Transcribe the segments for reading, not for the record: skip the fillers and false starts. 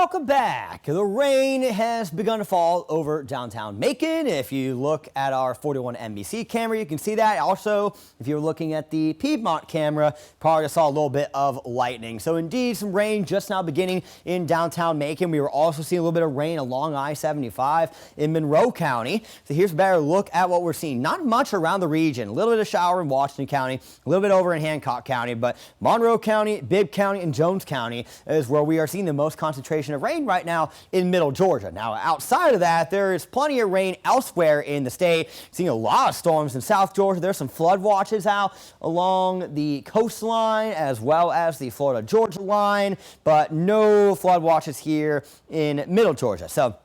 Welcome back. The rain has begun to fall over downtown Macon. If you look at our 41 NBC camera, you can see that. Also, if you're looking at the Piedmont camera, probably saw a little bit of lightning. So indeed, some rain just now beginning in downtown Macon. We were also seeing a little bit of rain along I-75 in Monroe County. So here's a better look at what we're seeing. Not much around the region. A little bit of shower in Washington County, a little bit over in Hancock County, but Monroe County, Bibb County, and Jones County is where we are seeing the most concentration of rain right now in middle Georgia. Now, outside of that, there is plenty of rain elsewhere in the state. Seeing a lot of storms in South Georgia. There's some flood watches out along the coastline as well as the Florida-Georgia line, but no flood watches here in middle Georgia. So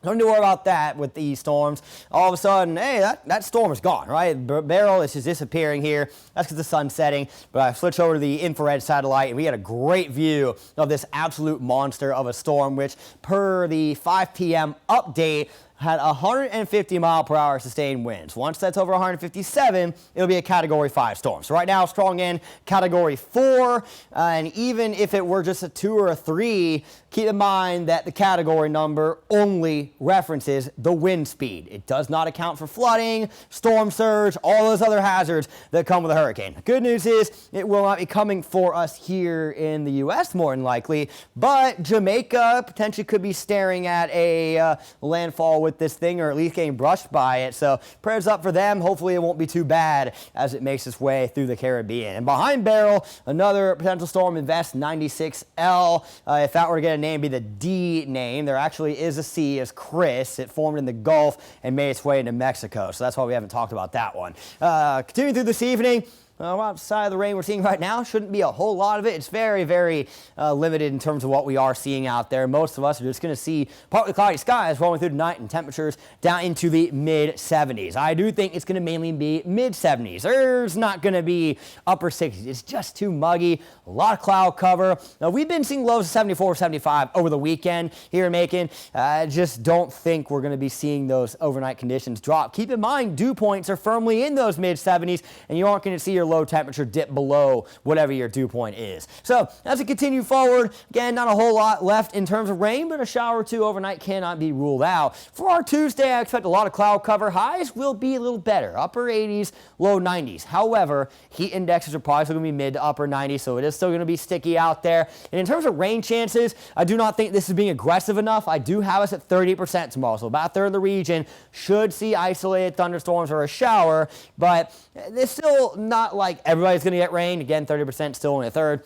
don't need to worry about that with these storms. All of a sudden, hey, that storm is gone, right? Beryl is just disappearing here. That's because the sun's setting. But I switched over to the infrared satellite, and we had a great view of this absolute monster of a storm, which per the 5 p.m. update, had 150-mile-per-hour sustained winds. Once that's over 157, it'll be a Category 5 storm. So right now, strong in Category 4, and even if it were just a 2 or a 3, keep in mind that the category number only references the wind speed. It does not account for flooding, storm surge, all those other hazards that come with a hurricane. The good news is it will not be coming for us here in the U.S. more than likely, but Jamaica potentially could be staring at a landfall with this thing, or at least getting brushed by it. So prayers up for them. Hopefully it won't be too bad as it makes its way through the Caribbean. And behind Beryl, another potential storm, Invest 96L. If that were to get a name, be the D name. There actually is a C as Chris. It formed in the Gulf and made its way into Mexico. So that's why we haven't talked about that one. Continuing through this evening, outside of the rain we're seeing right now, shouldn't be a whole lot of it. It's very, very limited in terms of what we are seeing out there. Most of us are just going to see partly cloudy skies rolling through tonight and temperatures down into the mid-70s. I do think it's going to mainly be mid-70s. There's not going to be upper 60s. It's just too muggy. A lot of cloud cover. Now, we've been seeing lows of 74, 75 over the weekend here in Macon. I just don't think we're going to be seeing those overnight conditions drop. Keep in mind, dew points are firmly in those mid-70s, and you aren't going to see your low temperature dip below whatever your dew point is. So as we continue forward, again, not a whole lot left in terms of rain, but a shower or two overnight cannot be ruled out. For our Tuesday, I expect a lot of cloud cover. Highs will be a little better, upper 80s, low 90s. However, heat indexes are probably still going to be mid to upper 90s, so it is still going to be sticky out there. And in terms of rain chances, I do not think this is being aggressive enough. I do have us at 30% tomorrow, so about a third of the region should see isolated thunderstorms or a shower, but it's still not like everybody's going to get rain. Again, 30%, still only a third.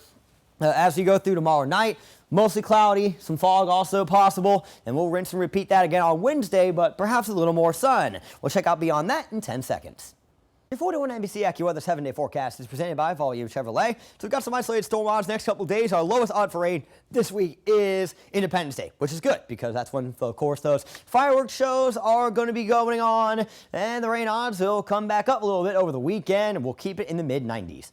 As we go through tomorrow night, mostly cloudy, some fog also possible, and we'll rinse and repeat that again on Wednesday, but perhaps a little more sun. We'll check out beyond that in 10 seconds. The 41 NBC AccuWeather 7-day forecast is presented by Volume Chevrolet. So we've got some isolated storm odds next couple of days. Our lowest odd for rain this week is Independence Day, which is good because that's when, of course, those fireworks shows are going to be going on, and the rain odds will come back up a little bit over the weekend, and we'll keep it in the mid-90s.